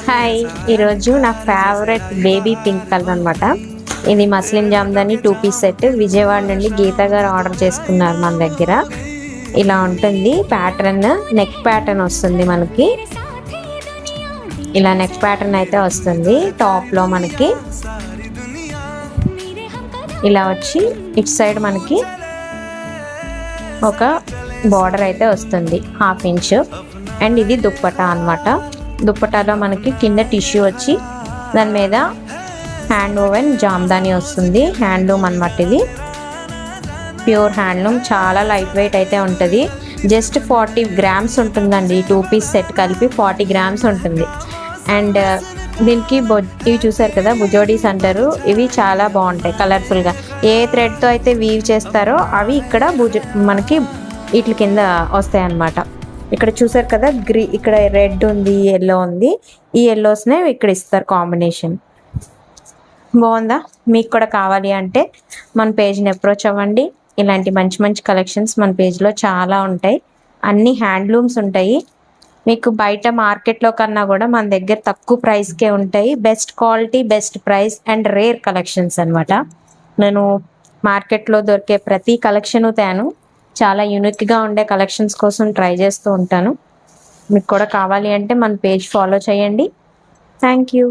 Hi, ఈరోజు నా favourite baby pink colour అనమాట. ఇది muslin Jamdani 2 piece set Vijayawada నుండి గీత గారు ఆర్డర్ చేసుకున్నారు మన దగ్గర. ఇలా ఉంటుంది ప్యాటర్న్, నెక్ ప్యాటర్న్ వస్తుంది మనకి. ఇలా నెక్ ప్యాటర్న్ అయితే వస్తుంది. టాప్ లో మనకి ఇలా వచ్చి ఇటు సైడ్ మనకి ఒక బార్డర్ అయితే వస్తుంది 1/2 ఇంచ్. అండ్ ఇది దుప్పటా అన్నమాట. దుప్పటాలో మనకి కింద టిష్యూ వచ్చి దాని మీద హ్యాండ్ ఓవెన్ జామ్దాని వస్తుంది. హ్యాండ్లూమ్ అన్నమాట. ఇది ప్యూర్ హ్యాండ్లూమ్, చాలా లైట్ వెయిట్ అయితే ఉంటుంది. జస్ట్ 40 గ్రామ్స్ ఉంటుందండి. 2 పీస్ సెట్ కలిపి 40 గ్రామ్స్ ఉంటుంది. అండ్ దీనికి ఇవి చూసారు కదా, బుజోడీస్ అంటారు. ఇవి చాలా బాగుంటాయి కలర్ఫుల్గా. ఏ థ్రెడ్తో అయితే వీవ్ చేస్తారో అవి ఇక్కడ మనకి వీటి కింద వస్తాయి అన్నమాట. ఇక్కడ చూసారు కదా, ఇక్కడ రెడ్ ఉంది, ఎల్లో ఉంది. ఈ ఎల్లోస్నే ఇక్కడ ఇస్తారు కాంబినేషన్. బాగుందా? మీకు కూడా కావాలి అంటే మన పేజ్ని అప్రోచ్ అవ్వండి. ఇలాంటి మంచి మంచి కలెక్షన్స్ మన పేజ్లో చాలా ఉంటాయి. అన్ని హ్యాండ్లూమ్స్ ఉంటాయి. మీకు బయట మార్కెట్లో కన్నా కూడా మన దగ్గర తక్కువ ప్రైస్కే ఉంటాయి. Best quality, best price and rare collections అనమాట. నేను మార్కెట్లో దొరికే ప్రతి కలెక్షను తేను చాలా యూనిక్గా ఉండే కలెక్షన్స్ కోసం ట్రై చేస్తూ ఉంటాను. మీకు కూడా కావాలి అంటే మన పేజ్ ఫాలో చేయండి. Thank you.